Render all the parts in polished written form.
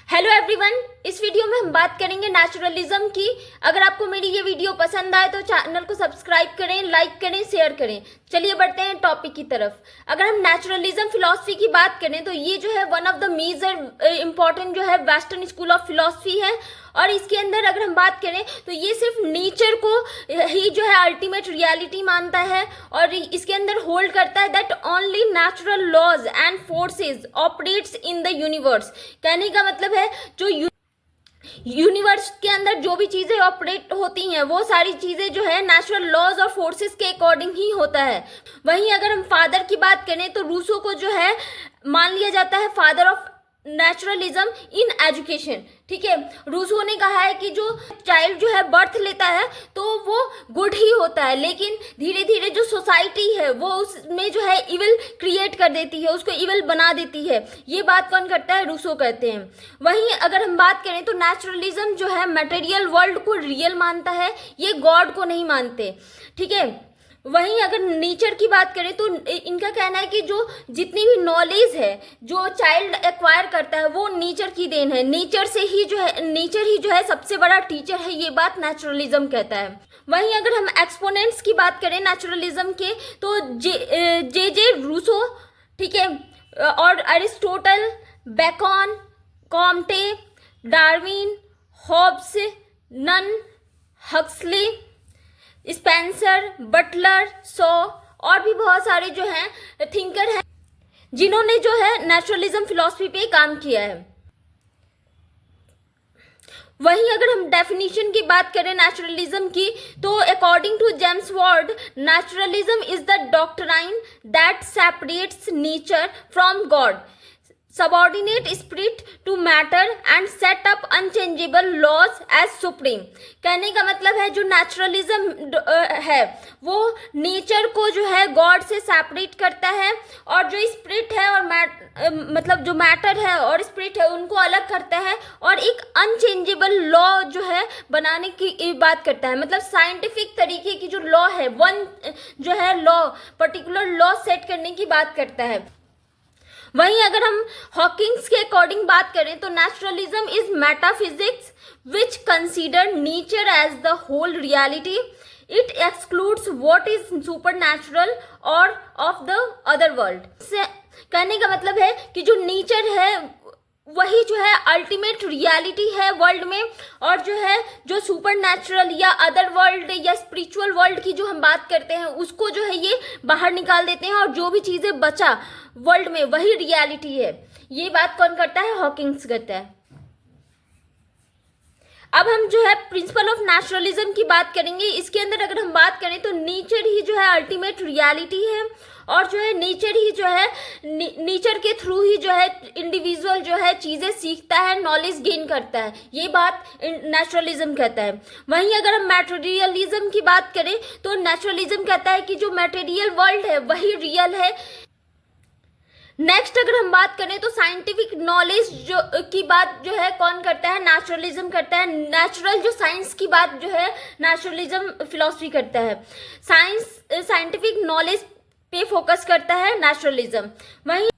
Hello everyone, इस video में हम बात करेंगे नेचुरलिज्म की। अगर आपको मेरी ये वीडियो पसंद आए तो चैनल को सब्सक्राइब करें, लाइक करें, शेयर करें। चलिए बढ़ते हैं टॉपिक की तरफ। अगर हम नेचुरलिज्म फिलॉसफी की बात करें तो ये जो है one of the major important जो है वेस्टर्न स्कूल ऑफ फिलॉसफी है। और इसके अंदर अगर हम बात करें तो ये सिर्फ नेचर को ही जो है अल्टीमेट रियलिटी मानता है और इसके अंदर होल्ड करता है that only natural laws and forces operates in the universe. कहने का मतलब है जो यूनिवर्स के अंदर जो भी चीजें ऑपरेट होती हैं वो सारी चीजें जो है नेचुरल लॉज और फोर्सेस के अकॉर्डिंग ही होता है। वहीं अगर हम फादर की बात करें तो रूसो को जो है मान लिया जाता है father of naturalism in education. ठीक है, रूसो ने कहा है कि जो चाइल्ड जो है बर्थ लेता है तो वो गुड ही होता है, लेकिन धीरे धीरे जो सोसाइटी है वो उसमें जो है इविल क्रिएट कर देती है, उसको इविल बना देती है। ये बात कौन करता है? रूसो कहते हैं। वहीं अगर हम बात करें तो नेचुरलिज्म जो है मटेरियल वर्ल्ड को रियल मानता है, ये गॉड को नहीं मानते। ठीक है, वहीं अगर नेचर की बात करें तो इनका कहना है कि जो जितनी भी नॉलेज है जो चाइल्ड एक्वायर करता है वो नेचर की देन है, नेचर ही जो है सबसे बड़ा टीचर है। ये बात नेचुरलिज्म कहता है। वहीं अगर हम एक्सपोनेंट्स की बात करें नेचुरलिज्म के तो जे रूसो, ठीक है, और Aristotle, Bacon, Comte, Darwin, Hobbes, Nunn, Huxley, Spencer, Butler, Shaw और भी बहुत सारे जो हैं थिंकर हैं जिन्होंने जो है नेचुरलिज्म फिलॉसफी पे काम किया है। वहीं अगर हम डेफिनेशन की बात करें नेचुरलिज्म की तो according to James Ward naturalism is the doctrine that separates nature from God, subordinate spirit to matter and set up unchangeable laws as supreme. कहने का मतलब है जो नेचुरलिज्म है वो नेचर को जो है गॉड से सेपरेट करता है और जो स्पिरिट है और मतलब जो मैटर है और स्पिरिट है उनको अलग करता है और एक अनचेंजेबल लॉ जो है बनाने की बात करता है। मतलब साइंटिफिक तरीके की जो लॉ है, वन जो है लॉ, पर्टिकुलर लॉ सेट करने की बात करता है। वहीं अगर हम हॉकिंग्स के अकॉर्डिंग बात करें तो naturalism is metaphysics which consider nature as the whole reality, it excludes what is supernatural और ऑफ द अदर वर्ल्ड। कहने का मतलब है कि जो नेचर है वही जो है अल्टीमेट रियलिटी है वर्ल्ड में, और जो है जो सुपर नेचुरल या अदर वर्ल्ड या स्पिरिचुअल वर्ल्ड की जो हम बात करते हैं उसको जो है ये बाहर निकाल देते हैं और जो भी चीजें बचा वर्ल्ड में वही रियलिटी है। ये बात कौन करता है? हॉकिंग्स करता है। अब हम जो है प्रिंसिपल ऑफ नेचुरलिज्म की बात करेंगे। इसके अंदर अगर हम बात करें तो नेचर ही जो है अल्टीमेट रियलिटी है और जो है नेचर ही जो है नेचर के थ्रू ही जो है इंडिविजुअल जो है चीज़ें सीखता है, नॉलेज गेन करता है। ये बात नेचुरलिज्म कहता है। वहीं अगर हम मटेरियलिज्म की बात करें तो नेचुरलिज्म कहता है कि जो मटेरियल वर्ल्ड है वही रियल है। नेक्स्ट अगर हम बात करें तो साइंटिफिक नॉलेज जो की बात जो है कौन करता है? नेचुरलिज्म करता है। नेचुरल जो साइंस की बात जो है नेचुरलिज्म फिलॉसफी करता है। साइंटिफिक नॉलेज पे फोकस करता है नेचुरलिज्म। वहीं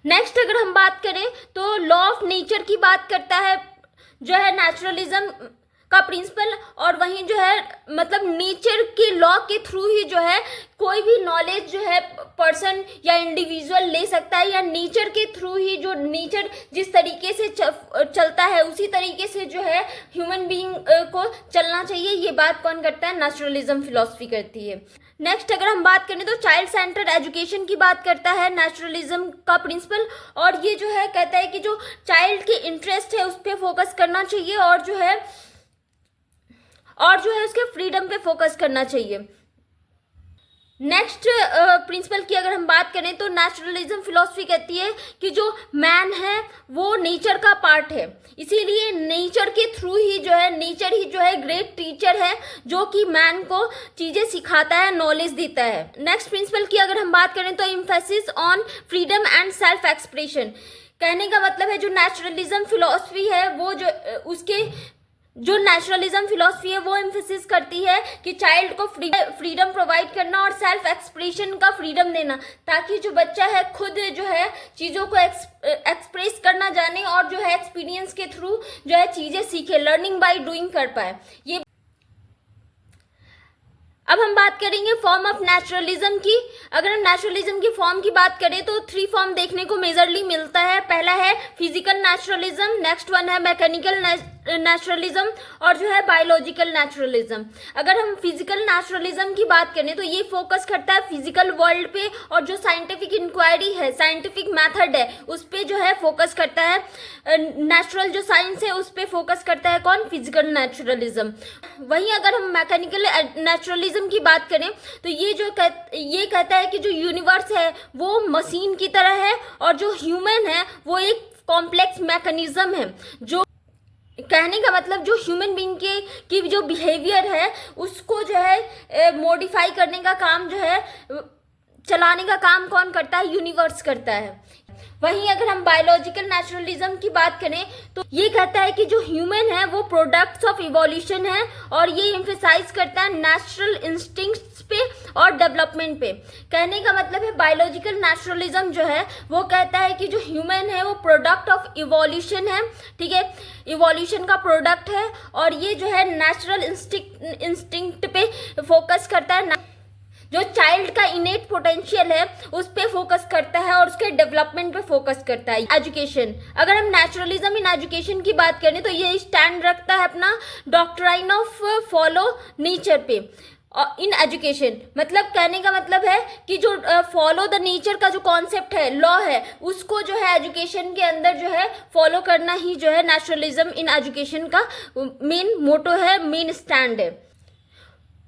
नेक्स्ट अगर हम बात करें तो लॉ ऑफ नेचर की बात करता है जो है नेचुरलिज्म का प्रिंसिपल, और वहीं जो है मतलब नेचर के लॉ के थ्रू ही जो है कोई भी नॉलेज जो है पर्सन या इंडिविजुअल ले सकता है, या नेचर के थ्रू ही जो नेचर जिस तरीके से चलता है उसी तरीके से जो है ह्यूमन बीइंग को चलना चाहिए। ये बात कौन करता है? नेचुरलिज्म फिलॉसफी करती है। नेक्स्ट अगर हम बात करें तो चाइल्ड सेंटर्ड एजुकेशन की बात करता है नेचुरलिज्म का प्रिंसिपल, और ये जो है कहता है कि जो चाइल्ड के इंटरेस्ट है उस पर फोकस करना चाहिए और जो है उसके फ्रीडम पे फोकस करना चाहिए। नेक्स्ट प्रिंसिपल की अगर हम बात करें तो नेचुरलिज्म फिलॉसफी कहती है कि जो मैन है वो नेचर का पार्ट है, इसीलिए नेचर के थ्रू ही जो है नेचर ही जो है ग्रेट टीचर है जो कि मैन को चीजें सिखाता है, नॉलेज देता है। नेक्स्ट प्रिंसिपल की अगर हम बात करें तो emphasis on freedom and self expression. कहने का मतलब है जो नेचुरलिज्म फिलॉसफी है वो जो उसके जो नेचुरलिज्म फिलॉसफी है वो एम्फेसिस करती है कि चाइल्ड को फ्रीडम प्रोवाइड करना और सेल्फ एक्सप्रेशन का फ्रीडम देना, ताकि जो बच्चा है खुद जो है चीज़ों को एक्सप्रेस करना जाने और जो है एक्सपीरियंस के थ्रू जो है चीज़ें सीखे, लर्निंग बाय डूइंग कर पाए। ये अब हम बात करेंगे फॉर्म ऑफ नेचुरलिज्म की। अगर हम नेचुरलिज्म की फॉर्म की बात करें तो 3 फॉर्म देखने को मेजरली मिलता है। पहला है फिजिकल नेचुरलिज्म, नेक्स्ट वन है मैकेनिकल नेचुरलिज्म और जो है बायोलॉजिकल नेचुरलिज्म। अगर हम फिजिकल नेचुरलिज्म की बात करें तो ये फोकस करता है फिजिकल वर्ल्ड पे और जो साइंटिफिक इंक्वायरी है, साइंटिफिक मेथड है, उस पे जो है फोकस करता है। नेचुरल जो साइंस है उस पे फोकस करता है कौन? Physical naturalism. वहीं अगर हम मैकेनिकल नेचुरलिज्म की बात करें तो ये कहता है कि जो यूनिवर्स है वो मशीन की तरह है और जो ह्यूमन है वो एक कॉम्प्लेक्स मैकेनिज्म है। जो कहने का मतलब जो ह्यूमन बीइंग की जो बिहेवियर है उसको जो है मॉडिफाई करने का काम जो है चलाने का काम कौन करता है? यूनिवर्स करता है। वहीं अगर हम बायोलॉजिकल नेचुरलिज्म की बात करें तो ये कहता है कि जो ह्यूमन है वो प्रोडक्ट्स ऑफ इवोल्यूशन है और ये एम्फेसाइज करता है नेचुरल इंस्टिंक्ट्स पे और डेवलपमेंट पे। कहने का मतलब है बायोलॉजिकल नेचुरलिज्म जो है वो कहता है कि जो ह्यूमन है वो प्रोडक्ट ऑफ इवोल्यूशन है, ठीक है, इवोल्यूशन का प्रोडक्ट है और ये जो है नेचुरल इंस्टिंक्ट पे फोकस करता है। जो चाइल्ड का इनेट पोटेंशियल है उस पे फोकस करता है और उसके डेवलपमेंट पे फोकस करता है। एजुकेशन, अगर हम नेचुरलिज्म इन एजुकेशन की बात करें तो ये स्टैंड रखता है अपना डॉक्ट्राइन ऑफ फॉलो नेचर पे इन एजुकेशन। मतलब कहने का मतलब है कि जो फॉलो द नेचर का जो कॉन्सेप्ट है, लॉ है, उसको जो है एजुकेशन के अंदर जो है फॉलो करना ही जो है नेचुरलिज्म इन एजुकेशन का मेन मोटो है, मेन स्टैंड है।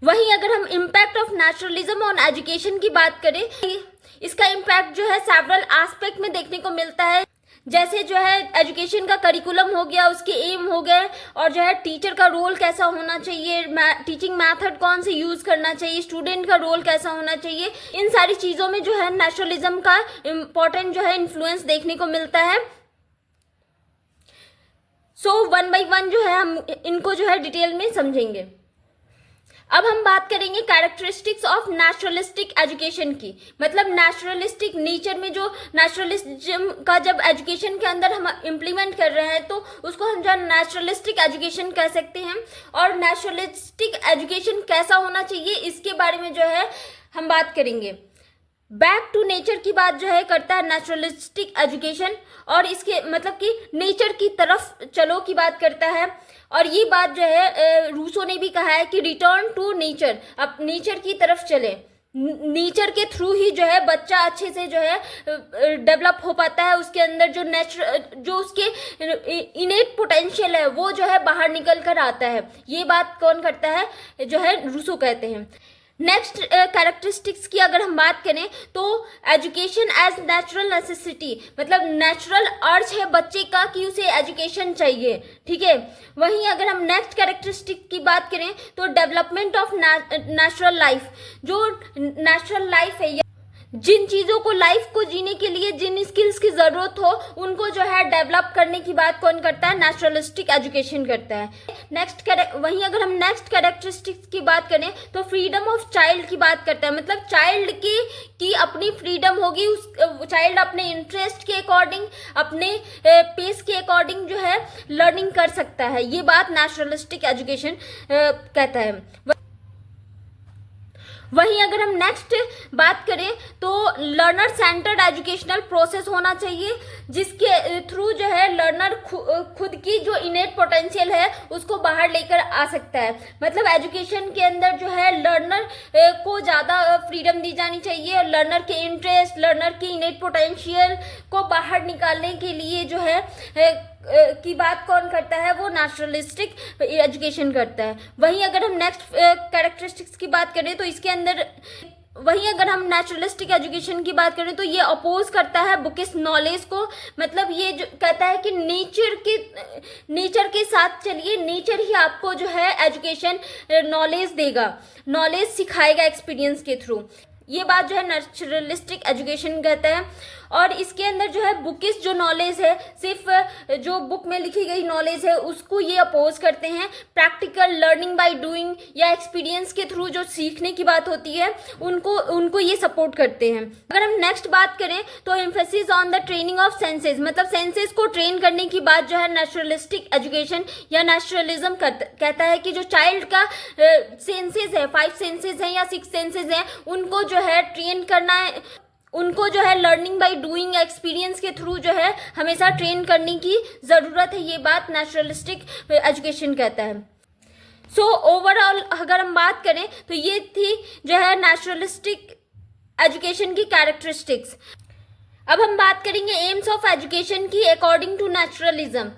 वहीं अगर हम impact of naturalism on education की बात करें, इसका इम्पैक्ट जो है सेवरल एस्पेक्ट में देखने को मिलता है। जैसे जो है एजुकेशन का करिकुलम हो गया, उसके एम हो गए और जो है टीचर का रोल कैसा होना चाहिए, टीचिंग मेथड कौन से यूज करना चाहिए, स्टूडेंट का रोल कैसा होना चाहिए, इन सारी चीज़ों में जो है नेचुरलिज्म का इम्पोर्टेंट जो है इन्फ्लुएंस देखने को मिलता है। सो वन बाय वन जो है हम इनको जो है डिटेल में समझेंगे। अब हम बात करेंगे कैरेक्टरिस्टिक्स ऑफ नेचुरलिस्टिक एजुकेशन की। मतलब नेचुरलिस्टिक नेचर में जो नेचुरलिज्म का जब एजुकेशन के अंदर हम इम्प्लीमेंट कर रहे हैं तो उसको हम जो नेचुरलिस्टिक एजुकेशन कह सकते हैं। और नेचुरलिस्टिक एजुकेशन कैसा होना चाहिए इसके बारे में जो है हम बात करेंगे। बैक टू नेचर की बात जो है करता है नेचुरलिस्टिक एजुकेशन और इसके मतलब कि नेचर की तरफ चलो की बात करता है। और ये बात जो है रूसो ने भी कहा है कि रिटर्न टू नेचर, अब नेचर की तरफ चले, नेचर के थ्रू ही जो है बच्चा अच्छे से जो है डेवलप हो पाता है। उसके अंदर जो उसके इनेट पोटेंशियल है वो जो है बाहर निकल कर आता है। ये बात कौन करता है? जो है रूसो कहते हैं। नेक्स्ट कैरेक्टरिस्टिक्स की अगर हम बात करें तो एजुकेशन एज नेचुरल नेसेसिटी, मतलब नेचुरल अर्ज है बच्चे का कि उसे एजुकेशन चाहिए, ठीक है। वहीं अगर हम नेक्स्ट कैरेक्टरिस्टिक की बात करें तो डेवलपमेंट ऑफ नेचुरल लाइफ, जो नेचुरल लाइफ है, जिन चीज़ों को लाइफ को जीने के लिए जिन स्किल्स की ज़रूरत हो उनको जो है डेवलप करने की बात कौन करता है? नेचुरलिस्टिक एजुकेशन करता है। वहीं अगर हम नेक्स्ट कैरेक्टरिस्टिक्स की बात करें तो फ्रीडम ऑफ चाइल्ड की बात करता है। मतलब चाइल्ड की अपनी फ्रीडम होगी, उस चाइल्ड अपने इंटरेस्ट के अकॉर्डिंग, अपने पेस के अकॉर्डिंग जो है लर्निंग कर सकता है। ये बात नेचुरलिस्टिक एजुकेशन कहता है। वहीं अगर हम नेक्स्ट बात करें तो लर्नर सेंटर्ड एजुकेशनल प्रोसेस होना चाहिए, जिसके थ्रू जो है लर्नर खुद की जो इनेट पोटेंशियल है उसको बाहर लेकर आ सकता है। मतलब एजुकेशन के अंदर जो है लर्नर को ज़्यादा फ्रीडम दी जानी चाहिए और लर्नर के इंटरेस्ट, लर्नर की इनेट पोटेंशियल को बाहर निकालने के लिए जो है की बात कौन करता है? वो नेचुरलिस्टिक एजुकेशन करता है। वहीं अगर हम नेक्स्ट कैरेक्टरिस्टिक्स की बात करें तो इसके अंदर वहीं अगर हम नेचुरलिस्टिक एजुकेशन की बात करें तो ये अपोज करता है बुकिश नॉलेज को। मतलब ये जो कहता है कि नेचर के साथ चलिए, नेचर ही आपको जो है एजुकेशन नॉलेज देगा, नॉलेज सिखाएगा एक्सपीरियंस के थ्रू। ये बात जो है नेचुरलिस्टिक एजुकेशन कहता है। और इसके अंदर जो है बुकिश जो नॉलेज है, सिर्फ जो बुक में लिखी गई नॉलेज है उसको ये अपोज करते हैं। प्रैक्टिकल लर्निंग बाय डूइंग या एक्सपीरियंस के थ्रू जो सीखने की बात होती है उनको ये सपोर्ट करते हैं। अगर हम नेक्स्ट बात करें तो emphasis on the training of senses, मतलब सेंसेस को ट्रेन करने की बात जो है नेचुरलिस्टिक एजुकेशन या नेचुरलिज्म कहता है कि जो चाइल्ड का सेंसेस है, 5 सेंसेस हैं या 6 सेंसेस हैं, उनको जो है ट्रेन करना है, उनको जो है लर्निंग बाय डूइंग एक्सपीरियंस के थ्रू जो है हमेशा ट्रेन करने की ज़रूरत है। ये बात नेचुरलिस्टिक एजुकेशन कहता है। सो ओवरऑल अगर हम बात करें तो ये थी जो है नेचुरलिस्टिक एजुकेशन की कैरेक्टरिस्टिक्स। अब हम बात करेंगे एम्स ऑफ एजुकेशन की अकॉर्डिंग टू नेचुरलिज्म।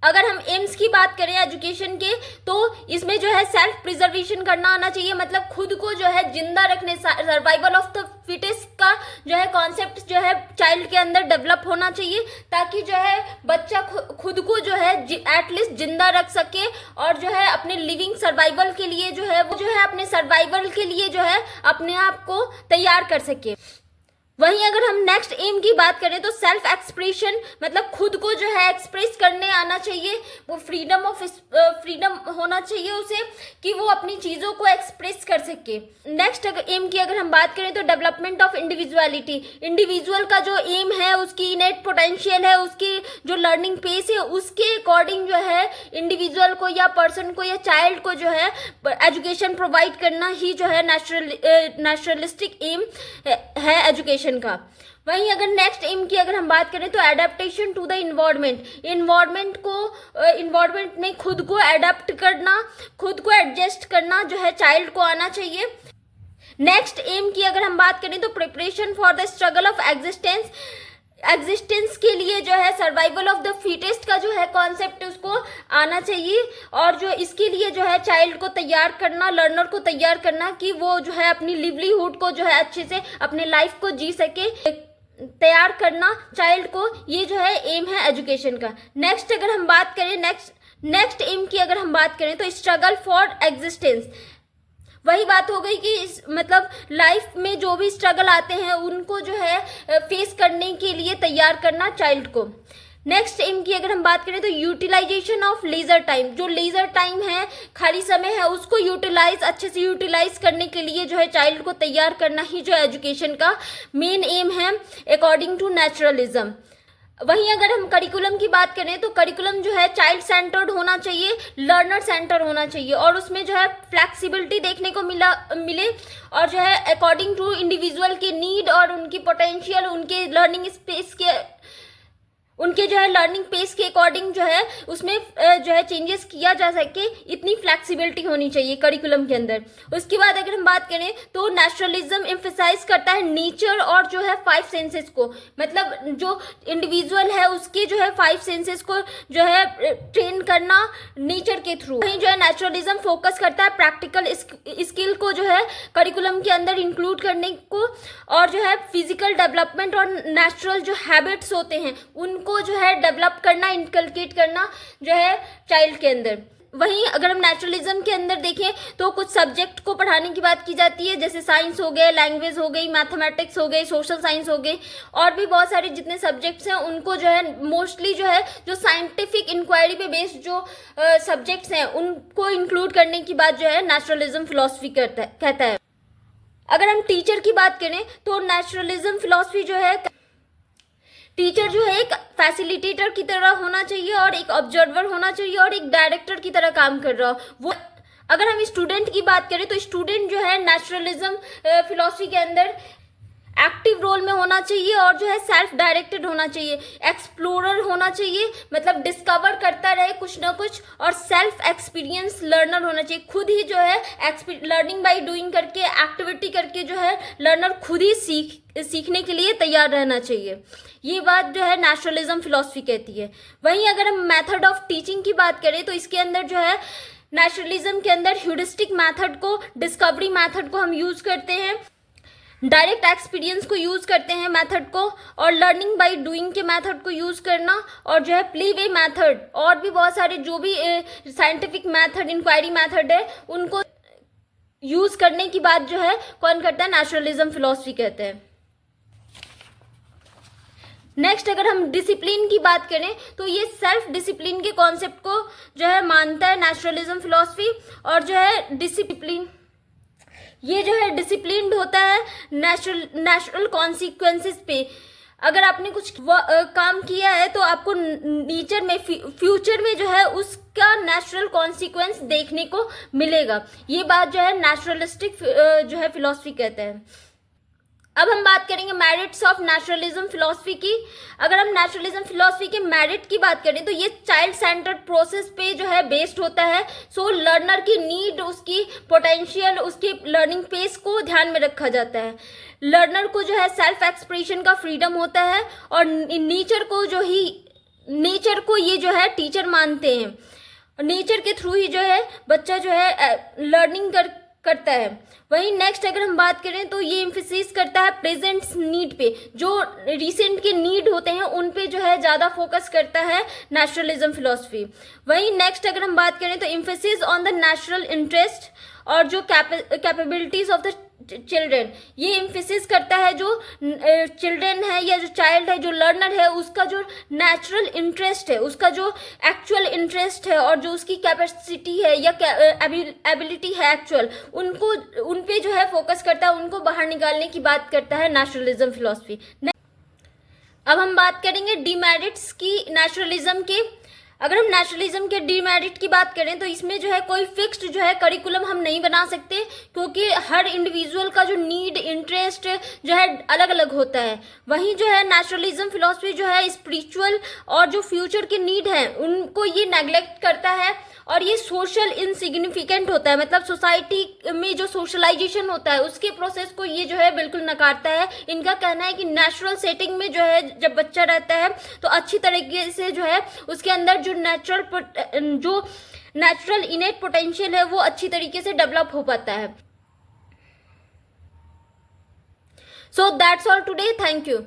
अगर हम एम्स की बात करें एजुकेशन के तो इसमें जो है सेल्फ प्रिजर्वेशन करना आना चाहिए, मतलब खुद को जो है जिंदा रखने, सर्वाइवल ऑफ द फिटेस्ट का जो है कॉन्सेप्ट जो है चाइल्ड के अंदर डेवलप होना चाहिए, ताकि जो है बच्चा खुद को जो है एटलीस्ट जिंदा रख सके और जो है अपने लिविंग सर्वाइवल के लिए जो है वो जो है अपने सर्वाइवल के लिए जो है अपने आप को तैयार कर सके। वहीं अगर हम नेक्स्ट एम की बात करें तो सेल्फ एक्सप्रेशन, मतलब खुद को जो है एक्सप्रेस करने आना चाहिए, वो फ्रीडम होना चाहिए उसे कि वो अपनी चीज़ों को एक्सप्रेस कर सके। नेक्स्ट एम की अगर हम बात करें तो डेवलपमेंट ऑफ इंडिविजुअलिटी, इंडिविजुअल का जो एम है, उसकी इनेट पोटेंशियल है, उसकी जो लर्निंग पेस है, उसके अकॉर्डिंग जो है इंडिविजुअल को या पर्सन को या चाइल्ड को जो है एजुकेशन प्रोवाइड करना ही जो है नेचुरलिस्टिक एम है एजुकेशन का। वहीं अगर नेक्स्ट एम की अगर हम बात करें तो एडेप्टेशन टू द इन्वायरमेंट में खुद को एडेप्ट करना, खुद को एडजस्ट करना जो है चाइल्ड को आना चाहिए। नेक्स्ट एम की अगर हम बात करें तो preparation for the struggle of existence के लिए जो है सर्वाइवल ऑफ द फिटेस्ट का जो है कॉन्सेप्ट उसको आना चाहिए, और जो इसके लिए जो है चाइल्ड को तैयार करना, लर्नर को तैयार करना कि वो जो है अपनी लिवलीहुड को जो है अच्छे से अपने लाइफ को जी सके, तैयार करना चाइल्ड को, ये जो है एम है एजुकेशन का। नेक्स्ट अगर हम बात करें नेक्स्ट एम की अगर हम बात करें तो स्ट्रगल फॉर एग्जिस्टेंस, वही बात हो गई कि मतलब लाइफ में जो भी स्ट्रगल आते हैं उनको जो है फेस करने के लिए तैयार करना चाइल्ड को। नेक्स्ट एम की अगर हम बात करें तो यूटिलाइजेशन ऑफ लेजर टाइम, जो लेजर टाइम है, खाली समय है, उसको अच्छे से यूटिलाइज करने के लिए जो है चाइल्ड को तैयार करना ही जो एजुकेशन का मेन एम है अकॉर्डिंग टू नेचुरलिज्म। वहीं अगर हम करिकुलम की बात करें तो करिकुलम जो है चाइल्ड सेंटर्ड होना चाहिए, लर्नर सेंटर होना चाहिए, और उसमें जो है फ्लेक्सिबिलिटी देखने को मिले और जो है अकॉर्डिंग टू इंडिविजुअल के नीड और उनकी पोटेंशियल, उनके लर्निंग स्पेस के, उनके जो है लर्निंग पेस के अकॉर्डिंग जो है उसमें जो है चेंजेस किया जा सके, इतनी फ्लेक्सिबिलिटी होनी चाहिए करिकुलम के अंदर। उसके बाद अगर हम बात करें तो नेचुरलिज्म एम्फेसाइज करता है नेचर और जो है 5 सेंसेस को, मतलब जो इंडिविजुअल है उसके जो है 5 सेंसेस को जो है ट्रेन करना नेचर के थ्रू। वहीं जो है नेचुरलिज्म फोकस करता है प्रैक्टिकल स्किल को जो है करिकुलम के अंदर इंक्लूड करने को, और जो है फिजिकल डेवलपमेंट और नेचुरल जो हैबिट्स होते हैं उनको जो है डेवलप करना, इनकलकेट करना जो है चाइल्ड के अंदर। वहीं अगर हम नेचुरलिज्म के अंदर देखें तो कुछ सब्जेक्ट को पढ़ाने की बात की जाती है, जैसे साइंस हो गए, लैंग्वेज हो गई, मैथमेटिक्स हो गई, सोशल साइंस हो गई, और भी बहुत सारे जितने सब्जेक्ट्स हैं उनको जो है मोस्टली जो है जो साइंटिफिक इंक्वायरी पे बेस्ड जो सब्जेक्ट्स हैं उनको इंक्लूड करने की बात जो है नेचुरलिज्म फिलॉसफी कहता है। अगर हम टीचर की बात करें तो नेचुरलिज्म फिलॉसफी जो है टीचर जो है एक फैसिलिटेटर की तरह होना चाहिए और एक ऑब्जर्वर होना चाहिए और एक डायरेक्टर की तरह काम कर रहा हो वो। अगर हम स्टूडेंट की बात करें तो स्टूडेंट जो है नेचुरलिज्म फिलॉसफी के अंदर एक्टिव रोल में होना चाहिए और जो है सेल्फ डायरेक्टेड होना चाहिए, एक्सप्लोरर होना चाहिए, मतलब डिस्कवर करता रहे कुछ ना कुछ, और सेल्फ एक्सपीरियंस लर्नर होना चाहिए, खुद ही जो है लर्निंग बाय डूइंग करके, एक्टिविटी करके जो है लर्नर खुद ही सीखने के लिए तैयार रहना चाहिए। ये बात जो है नेचुरलिज्म फिलॉसफी कहती है। वहीं अगर हम मेथड ऑफ टीचिंग की बात करें तो इसके अंदर जो है नेचुरलिज्म के अंदर ह्यूरिस्टिक मेथड को, डिस्कवरी मेथड को हम यूज करते हैं, डायरेक्ट एक्सपीरियंस को यूज करते हैं मेथड को, और लर्निंग बाय डूइंग के मेथड को यूज करना, और जो है प्ले वे मेथड, और भी बहुत सारे जो भी साइंटिफिक मेथड, इंक्वायरी मेथड है उनको यूज करने की बात जो है कौन करता है, नेचुरलिज्म फिलॉसफी कहते हैं। नेक्स्ट अगर हम डिसिप्लिन की बात करें तो ये सेल्फ डिसिप्लिन के कॉन्सेप्ट को जो है मानता है नेचुरलिज्म फिलॉसफी। और जो है डिसिप्लिन, ये जो है डिसिप्लिन्ड होता है नेचुरल कॉन्सिक्वेंसेस पे। अगर आपने कुछ काम किया है तो आपको नेचर में फ्यूचर में जो है उसका नेचुरल कॉन्सिक्वेंस देखने को मिलेगा। ये बात जो है नेचुरलिस्टिक जो है फिलॉसफी कहते हैं। अब हम बात करेंगे मेरिट्स ऑफ नेचुरलिज्म फिलॉसफी की। अगर हम नेचुरलिज्म फिलॉसफी के मेरिट की बात करें तो ये चाइल्ड सेंटर्ड प्रोसेस पे जो है बेस्ड होता है। सो लर्नर की नीड, उसकी पोटेंशियल, उसकी लर्निंग पेस को ध्यान में रखा जाता है। लर्नर को जो है सेल्फ एक्सप्रेशन का फ्रीडम होता है और नेचर को ये जो है टीचर मानते हैं। नेचर के थ्रू ही जो है बच्चा जो है लर्निंग करता है। वहीं नेक्स्ट अगर हम बात करें तो ये एम्फेसिस करता है प्रेजेंट नीड पे, जो रिसेंट के नीड होते हैं उन पे जो है ज़्यादा फोकस करता है नेचुरलिज्म फिलॉसफी। वहीं नेक्स्ट अगर हम बात करें तो emphasis on the natural interest और जो कैपेबिलिटीज ऑफ द चिल्ड्रेन, ये एम्फेसिस करता है जो चिल्ड्रेन है या जो चाइल्ड है, जो लर्नर है, उसका जो नेचुरल इंटरेस्ट है, उसका जो एक्चुअल इंटरेस्ट है और जो उसकी कैपेसिटी है या एबिलिटी है एक्चुअल, उन पे जो है फोकस करता है, उनको बाहर निकालने की बात करता है नेचुरलिज्म फिलॉसफी। अब हम बात करेंगे डीमेरिट्स की नेचुरलिज्म के। अगर हम नेचुरलिज्म के डीमेरिट की बात करें तो इसमें जो है कोई फिक्स्ड जो है करिकुलम हम नहीं बना सकते, क्योंकि हर इंडिविजुअल का जो नीड, इंटरेस्ट जो है अलग अलग होता है। वहीं जो है नेचुरलिज्म फिलॉसफी जो है स्पिरिचुअल और जो फ्यूचर के नीड है उनको ये नेग्लेक्ट करता है और ये सोशल इनसिग्निफिकेंट होता है। मतलब सोसाइटी में जो सोशलाइजेशन होता है उसके प्रोसेस को ये जो है बिल्कुल नकारता है। इनका कहना है कि नेचुरल सेटिंग में जो है जब बच्चा रहता है तो अच्छी तरीके से जो है उसके अंदर जो नेचुरल इनेट पोटेंशियल है वो अच्छी तरीके से डेवलप हो पाता है। So that's all today, thank you.